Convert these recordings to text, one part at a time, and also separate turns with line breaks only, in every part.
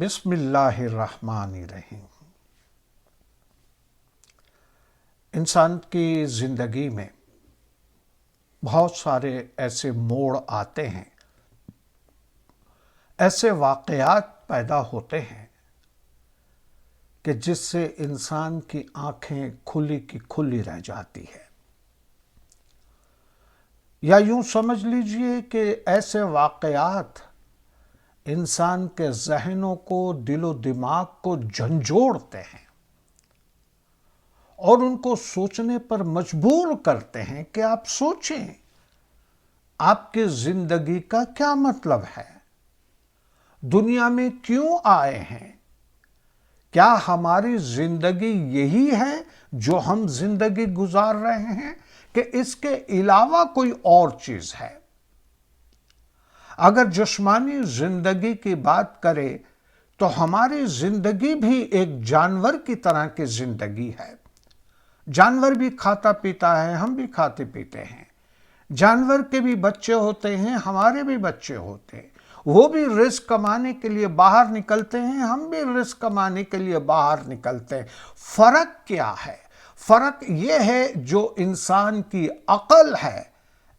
بسم اللہ الرحمن الرحیم۔ انسان کی زندگی میں بہت سارے ایسے موڑ آتے ہیں، ایسے واقعات پیدا ہوتے ہیں کہ جس سے انسان کی آنکھیں کھلی کی کھلی رہ جاتی ہے، یا یوں سمجھ لیجئے کہ ایسے واقعات انسان کے ذہنوں کو، دل و دماغ کو جھنجھوڑتے ہیں اور ان کو سوچنے پر مجبور کرتے ہیں کہ آپ سوچیں، آپ کی زندگی کا کیا مطلب ہے؟ دنیا میں کیوں آئے ہیں؟ کیا ہماری زندگی یہی ہے جو ہم زندگی گزار رہے ہیں کہ اس کے علاوہ کوئی اور چیز ہے؟ اگر جسمانی زندگی کی بات کرے تو ہماری زندگی بھی ایک جانور کی طرح کی زندگی ہے۔ جانور بھی کھاتا پیتا ہے، ہم بھی کھاتے پیتے ہیں۔ جانور کے بھی بچے ہوتے ہیں، ہمارے بھی بچے ہوتے ہیں۔ وہ بھی رزق کمانے کے لیے باہر نکلتے ہیں، ہم بھی رزق کمانے کے لیے باہر نکلتے ہیں۔ فرق کیا ہے؟ فرق یہ ہے جو انسان کی عقل ہے،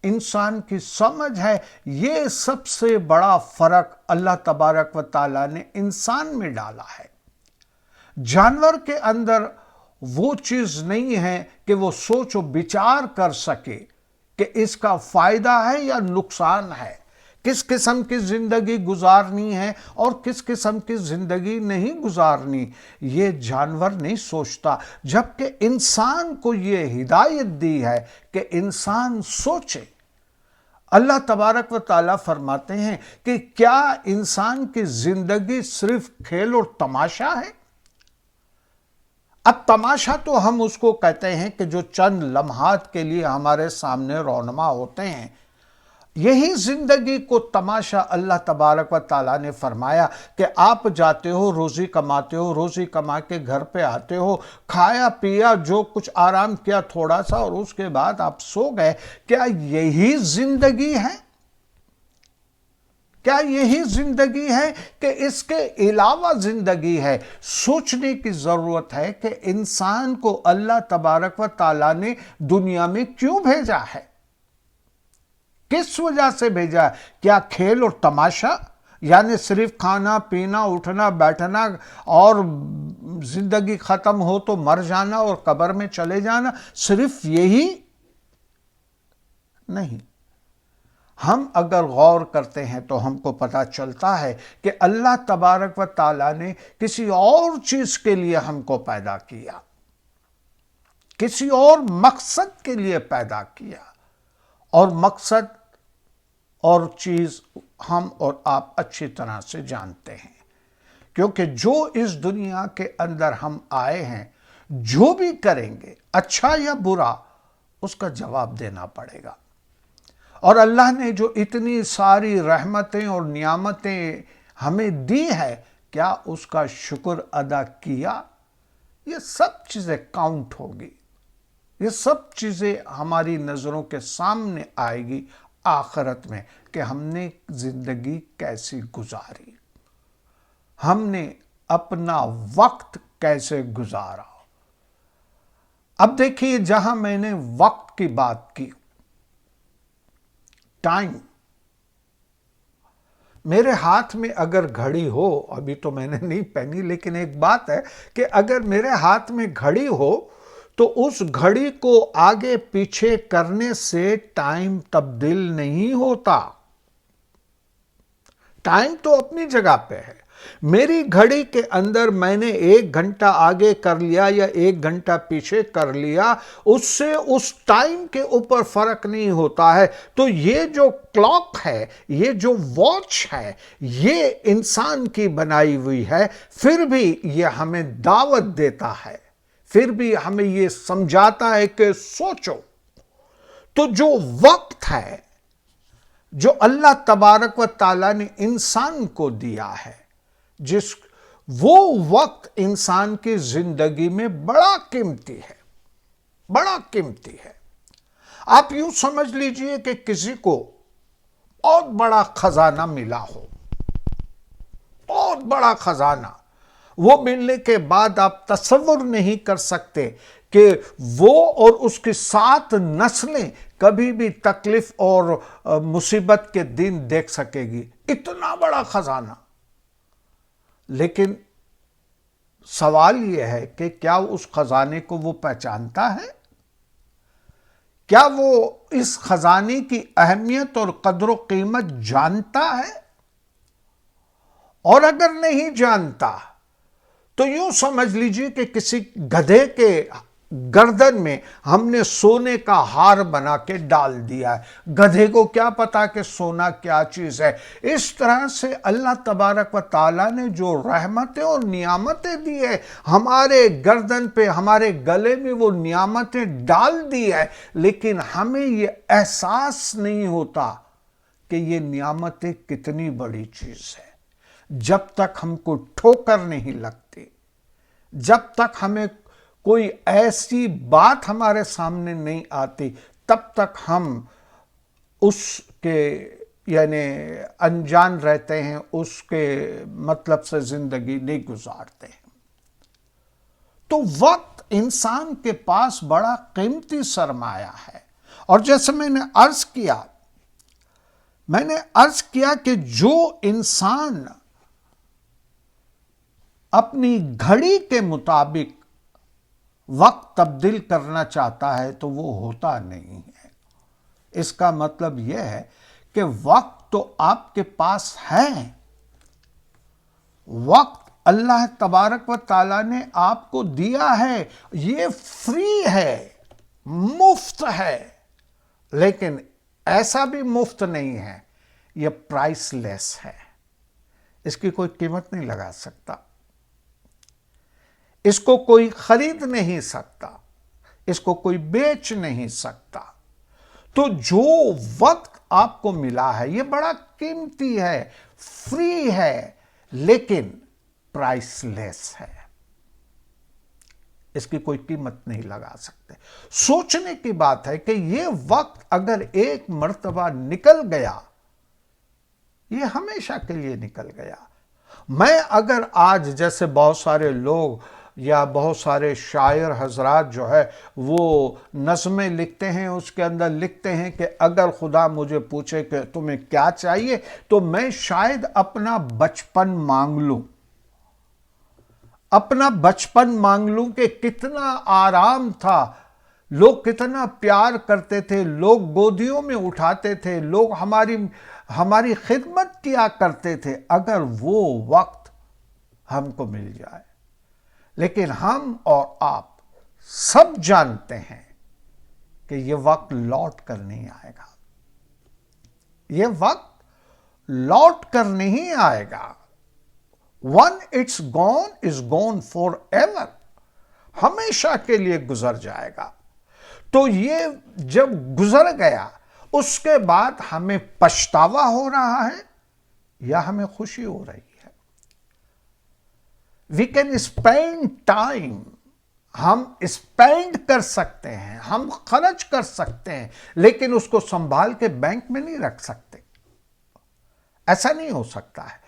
انسان کی سمجھ ہے، یہ سب سے بڑا فرق اللہ تبارک و تعالیٰ نے انسان میں ڈالا ہے۔ جانور کے اندر وہ چیز نہیں ہے کہ وہ سوچ و بچار کر سکے کہ اس کا فائدہ ہے یا نقصان ہے، کس قسم کی زندگی گزارنی ہے اور کس قسم کی زندگی نہیں گزارنی، یہ جانور نہیں سوچتا۔ جبکہ انسان کو یہ ہدایت دی ہے کہ انسان سوچے۔ اللہ تبارک و تعالیٰ فرماتے ہیں کہ کیا انسان کی زندگی صرف کھیل اور تماشا ہے؟ اب تماشا تو ہم اس کو کہتے ہیں کہ جو چند لمحات کے لیے ہمارے سامنے رونما ہوتے ہیں، یہی زندگی کو تماشا اللہ تبارک و تعالیٰ نے فرمایا کہ آپ جاتے ہو، روزی کماتے ہو، روزی کما کے گھر پہ آتے ہو، کھایا پیا، جو کچھ آرام کیا تھوڑا سا، اور اس کے بعد آپ سو گئے۔ کیا یہی زندگی ہے؟ کیا یہی زندگی ہے کہ اس کے علاوہ زندگی ہے؟ سوچنے کی ضرورت ہے کہ انسان کو اللہ تبارک و تعالیٰ نے دنیا میں کیوں بھیجا ہے؟ کس وجہ سے بھیجا ہے؟ کیا کھیل اور تماشا، یعنی صرف کھانا پینا اٹھنا بیٹھنا اور زندگی ختم ہو تو مر جانا اور قبر میں چلے جانا، صرف یہی نہیں؟ ہم اگر غور کرتے ہیں تو ہم کو پتہ چلتا ہے کہ اللہ تبارک و تعالیٰ نے کسی اور چیز کے لیے ہم کو پیدا کیا، کسی اور مقصد کے لیے پیدا کیا، اور مقصد اور چیز ہم اور آپ اچھی طرح سے جانتے ہیں، کیونکہ جو اس دنیا کے اندر ہم آئے ہیں، جو بھی کریں گے اچھا یا برا، اس کا جواب دینا پڑے گا۔ اور اللہ نے جو اتنی ساری رحمتیں اور نعمتیں ہمیں دی ہے، کیا اس کا شکر ادا کیا؟ یہ سب چیزیں کاؤنٹ ہوگی، یہ سب چیزیں ہماری نظروں کے سامنے آئے گی آخرت میں کہ ہم نے زندگی کیسی گزاری، ہم نے اپنا وقت کیسے گزارا۔ اب دیکھیے، جہاں میں نے وقت کی بات کی، ٹائم، میرے ہاتھ میں اگر گھڑی ہو، ابھی تو میں نے نہیں پہنی، لیکن ایک بات ہے کہ اگر میرے ہاتھ میں گھڑی ہو تو اس گھڑی کو آگے پیچھے کرنے سے ٹائم تبدیل نہیں ہوتا۔ ٹائم تو اپنی جگہ پہ ہے۔ میری گھڑی کے اندر میں نے 1 گھنٹہ آگے کر لیا یا 1 گھنٹہ پیچھے کر لیا، اس سے اس ٹائم کے اوپر فرق نہیں ہوتا ہے۔ تو یہ جو کلاک ہے، یہ جو واچ ہے، یہ انسان کی بنائی ہوئی ہے، پھر بھی یہ ہمیں دعوت دیتا ہے، پھر بھی ہمیں یہ سمجھاتا ہے کہ سوچو۔ تو جو وقت ہے، جو اللہ تبارک و تعالیٰ نے انسان کو دیا ہے، وہ وقت انسان کی زندگی میں بڑا قیمتی ہے، بڑا قیمتی ہے۔ آپ یوں سمجھ لیجئے کہ کسی کو بہت بڑا خزانہ ملا ہو، بہت بہت بڑا خزانہ. وہ ملنے کے بعد آپ تصور نہیں کر سکتے کہ وہ اور اس کی 7 نسلیں کبھی بھی تکلیف اور مصیبت کے دن دیکھ سکے گی. اتنا بڑا خزانہ. لیکن سوال یہ ہے کہ کیا اس خزانے کو وہ پہچانتا ہے؟ کیا وہ اس خزانے کی اہمیت اور قدر و قیمت جانتا ہے؟ اور اگر نہیں جانتا تو یوں سمجھ لیجئے کہ کسی گدھے کے گردن میں ہم نے سونے کا ہار بنا کے ڈال دیا ہے. گدھے کو کیا پتا کہ سونا کیا چیز ہے. اس طرح سے اللہ تبارک و تعالیٰ نے جو رحمتیں اور نعمتیں دی ہے ہمارے گردن پہ، ہمارے گلے میں وہ نعمتیں ڈال دی ہے، لیکن ہمیں یہ احساس نہیں ہوتا کہ یہ نعمتیں کتنی بڑی چیز ہے. جب تک ہم کو ٹھوکر نہیں لگتی، جب تک ہمیں کوئی ایسی بات ہمارے سامنے نہیں آتی، تب تک ہم اس کے یعنی انجان رہتے ہیں، اس کے مطلب سے زندگی نہیں گزارتے ہیں. تو وقت انسان کے پاس بڑا قیمتی سرمایہ ہے. اور جیسے میں نے عرض کیا کہ جو انسان اپنی گھڑی کے مطابق وقت تبدیل کرنا چاہتا ہے تو وہ ہوتا نہیں ہے. اس کا مطلب یہ ہے کہ وقت تو آپ کے پاس ہے. وقت اللہ تبارک و تعالیٰ نے آپ کو دیا ہے، یہ فری ہے، مفت ہے. لیکن ایسا بھی مفت نہیں ہے، یہ پرائس لیس ہے. اس کی کوئی قیمت نہیں لگا سکتا، اس کو کوئی خرید نہیں سکتا، اس کو کوئی بیچ نہیں سکتا. تو جو وقت آپ کو ملا ہے یہ بڑا قیمتی ہے، فری ہے، لیکن پرائس لیس ہے. اس کی کوئی قیمت نہیں لگا سکتے. سوچنے کی بات ہے کہ یہ وقت اگر ایک مرتبہ نکل گیا، یہ ہمیشہ کے لیے نکل گیا. میں اگر آج جیسے بہت سارے لوگ یا بہت سارے شاعر حضرات جو ہے وہ نظمیں لکھتے ہیں، اس کے اندر لکھتے ہیں کہ اگر خدا مجھے پوچھے کہ تمہیں کیا چاہیے تو میں شاید اپنا بچپن مانگ لوں. اپنا بچپن مانگ لوں کہ کتنا آرام تھا، لوگ کتنا پیار کرتے تھے، لوگ گودیوں میں اٹھاتے تھے، لوگ ہماری خدمت کیا کرتے تھے. اگر وہ وقت ہم کو مل جائے. لیکن ہم اور آپ سب جانتے ہیں کہ یہ وقت لوٹ کر نہیں آئے گا. یہ وقت لوٹ کر نہیں آئے گا. When it's gone, is gone forever. ہمیشہ کے لیے گزر جائے گا. تو یہ جب گزر گیا اس کے بعد ہمیں پچھتاوا ہو رہا ہے یا ہمیں خوشی ہو رہی ہے؟ We can spend time. ہم اسپینڈ کر سکتے ہیں، ہم خرچ کر سکتے ہیں، لیکن اس کو سنبھال کے بینک میں نہیں رکھ سکتے. ایسا نہیں ہو سکتا ہے.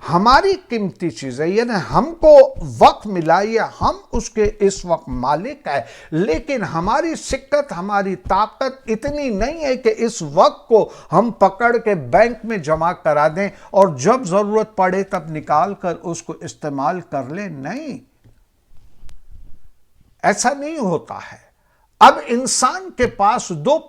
ہماری قیمتی چیز ہے، یعنی ہم کو وقت ملا یا ہم اس کے اس وقت مالک ہے، لیکن ہماری سکت، ہماری طاقت اتنی نہیں ہے کہ اس وقت کو ہم پکڑ کے بینک میں جمع کرا دیں اور جب ضرورت پڑے تب نکال کر اس کو استعمال کر لیں. نہیں، ایسا نہیں ہوتا ہے. اب انسان کے پاس دو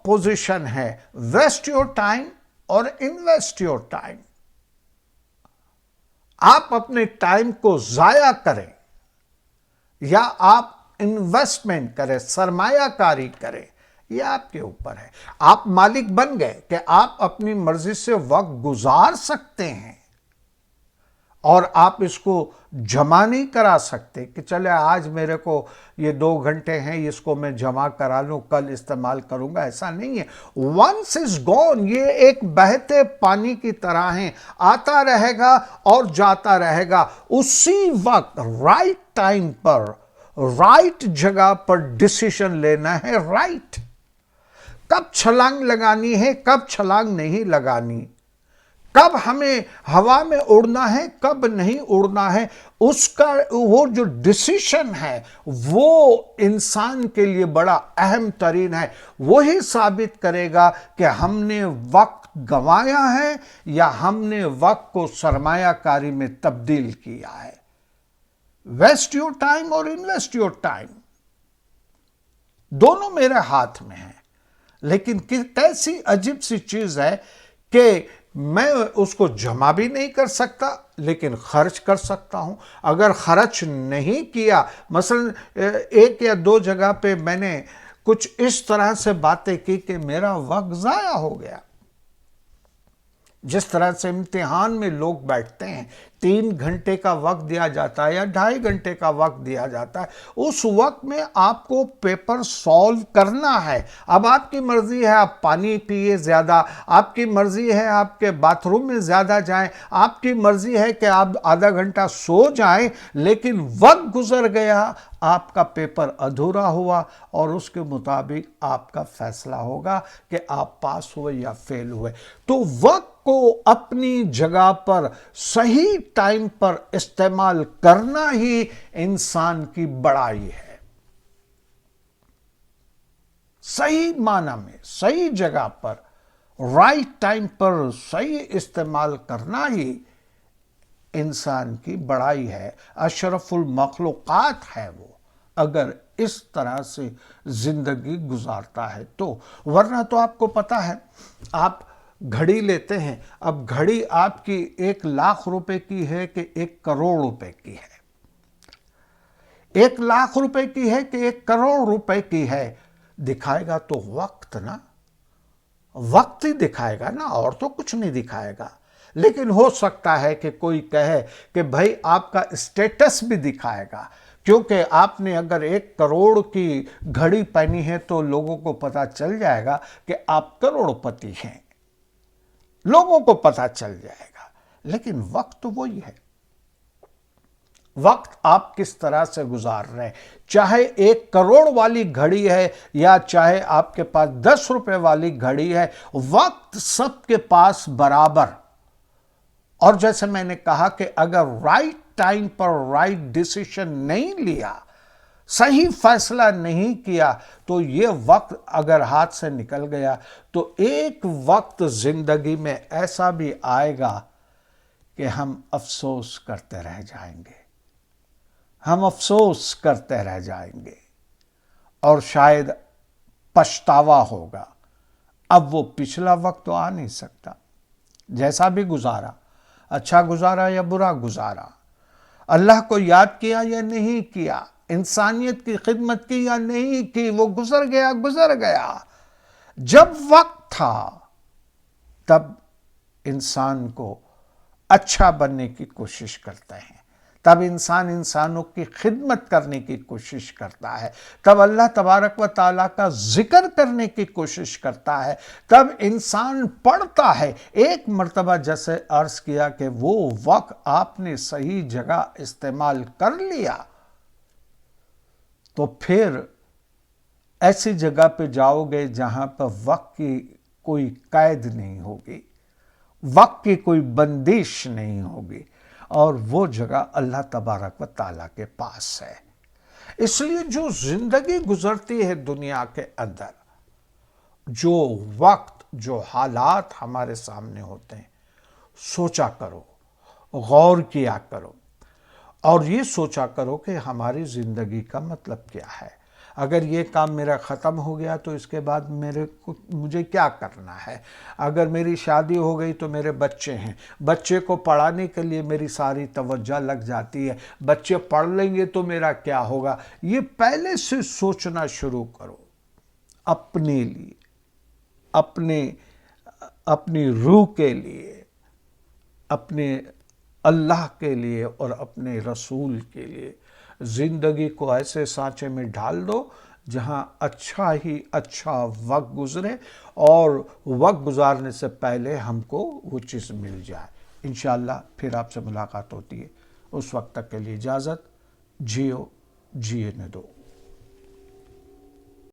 پوزیشن ہے، ویسٹ یور ٹائم اور انویسٹ یور ٹائم. آپ اپنے ٹائم کو ضائع کریں یا آپ انویسٹمنٹ کریں، سرمایہ کاری کریں، یہ آپ کے اوپر ہے. آپ مالک بن گئے کہ آپ اپنی مرضی سے وقت گزار سکتے ہیں اور آپ اس کو جمع نہیں کرا سکتے کہ چلے آج میرے کو یہ 2 گھنٹے ہیں، اس کو میں جمع کرا لوں، کل استعمال کروں گا. ایسا نہیں ہے. once is gone، یہ ایک بہتے پانی کی طرح ہیں، آتا رہے گا اور جاتا رہے گا. اسی وقت رائٹ ٹائم پر، رائٹ جگہ پر ڈیسیشن لینا ہے. کب چھلانگ لگانی ہے، کب چھلانگ نہیں لگانی، کب ہمیں ہوا میں اڑنا ہے کب نہیں اڑنا ہے، اس کا وہ جو ڈیسیشن ہے وہ انسان کے لیے بڑا اہم ترین ہے۔ وہی ثابت کرے گا کہ ہم نے وقت گنوایا ہے یا ہم نے وقت کو سرمایہ کاری میں تبدیل کیا ہے۔ ویسٹ یور ٹائم اور انویسٹ یور ٹائم، دونوں میرے ہاتھ میں ہیں، لیکن کیسی عجیب سی چیز ہے کہ میں اس کو جمع بھی نہیں کر سکتا لیکن خرچ کر سکتا ہوں۔ اگر خرچ نہیں کیا، مثلا ایک یا دو جگہ پہ میں نے کچھ اس طرح سے باتیں کی کہ میرا وقت ضائع ہو گیا۔ جس طرح سے امتحان میں لوگ بیٹھتے ہیں، 3 گھنٹے کا وقت دیا جاتا ہے یا 2.5 گھنٹے کا وقت دیا جاتا ہے، اس وقت میں آپ کو پیپر سالو کرنا ہے۔ اب آپ کی مرضی ہے آپ پانی پیئے زیادہ، آپ کی مرضی ہے آپ کے باتھ روم میں زیادہ جائیں، آپ کی مرضی ہے کہ آپ آدھا گھنٹہ سو جائیں، لیکن وقت گزر گیا، آپ کا پیپر ادھورا ہوا اور اس کے مطابق آپ کا فیصلہ ہوگا کہ آپ پاس ہوئے یا فیل ہوئے۔ تو وقت کو اپنی جگہ پر صحیح ٹائم پر استعمال کرنا ہی انسان کی بڑائی ہے۔ صحیح معنی میں صحیح جگہ پر رائٹ ٹائم پر صحیح استعمال کرنا ہی انسان کی بڑائی ہے، اشرف المخلوقات ہے وہ، اگر اس طرح سے زندگی گزارتا ہے تو۔ ورنہ تو آپ کو پتا ہے، آپ گھڑی لیتے ہیں، اب گھڑی آپ کی 1,00,000 روپے کی ہے کہ 1 کروڑ روپے کی ہے، 1,00,000 روپے کی ہے کہ 1 کروڑ روپے کی ہے، دکھائے گا تو وقت نا، وقت ہی دکھائے گا نا، اور تو کچھ نہیں دکھائے گا۔ لیکن ہو سکتا ہے کہ کوئی کہے کہ بھائی آپ کا اسٹیٹس بھی دکھائے گا، کیونکہ آپ نے اگر 1 کروڑ کی گھڑی پہنی ہے تو لوگوں کو پتا چل جائے گا کہ آپ کروڑ پتی ہیں، لوگوں کو پتا چل جائے گا۔ لیکن وقت تو وہی ہے، وقت آپ کس طرح سے گزار رہے ہیں، چاہے 1 کروڑ والی گھڑی ہے یا چاہے آپ کے پاس 10 روپے والی گھڑی ہے، وقت سب کے پاس برابر۔ اور جیسے میں نے کہا کہ اگر رائٹ ٹائم پر رائٹ ڈیسیشن نہیں لیا، صحیح فیصلہ نہیں کیا، تو یہ وقت اگر ہاتھ سے نکل گیا تو ایک وقت زندگی میں ایسا بھی آئے گا کہ ہم افسوس کرتے رہ جائیں گے، ہم افسوس کرتے رہ جائیں گے اور شاید پچھتاوا ہوگا۔ اب وہ پچھلا وقت تو آ نہیں سکتا، جیسا بھی گزارا، اچھا گزارا یا برا گزارا، اللہ کو یاد کیا یا نہیں کیا، انسانیت کی خدمت کی یا نہیں کی، وہ گزر گیا گزر گیا۔ جب وقت تھا تب انسان کو اچھا بننے کی کوشش کرتے ہیں، تب انسان انسانوں کی خدمت کرنے کی کوشش کرتا ہے، تب اللہ تبارک و تعالیٰ کا ذکر کرنے کی کوشش کرتا ہے، تب انسان پڑھتا ہے۔ ایک مرتبہ جیسے عرض کیا کہ وہ وقت آپ نے صحیح جگہ استعمال کر لیا تو پھر ایسی جگہ پہ جاؤ گے جہاں پر وقت کی کوئی قید نہیں ہوگی، وقت کی کوئی بندش نہیں ہوگی، اور وہ جگہ اللہ تبارک و تعالیٰ کے پاس ہے۔ اس لیے جو زندگی گزرتی ہے دنیا کے اندر، جو وقت، جو حالات ہمارے سامنے ہوتے ہیں، سوچا کرو، غور کیا کرو، اور یہ سوچا کرو کہ ہماری زندگی کا مطلب کیا ہے۔ اگر یہ کام میرا ختم ہو گیا تو اس کے بعد مجھے کیا کرنا ہے؟ اگر میری شادی ہو گئی تو میرے بچے ہیں، بچے کو پڑھانے کے لیے میری ساری توجہ لگ جاتی ہے، بچے پڑھ لیں گے تو میرا کیا ہوگا؟ یہ پہلے سے سوچنا شروع کرو، اپنے لیے، اپنی روح کے لیے، اپنے اللہ کے لیے اور اپنے رسول کے لیے۔ زندگی کو ایسے سانچے میں ڈھال دو جہاں اچھا ہی اچھا وقت گزرے، اور وقت گزارنے سے پہلے ہم کو وہ چیز مل جائے۔ انشاءاللہ پھر آپ سے ملاقات ہوتی ہے، اس وقت تک کے لیے اجازت، جیو جینے دو۔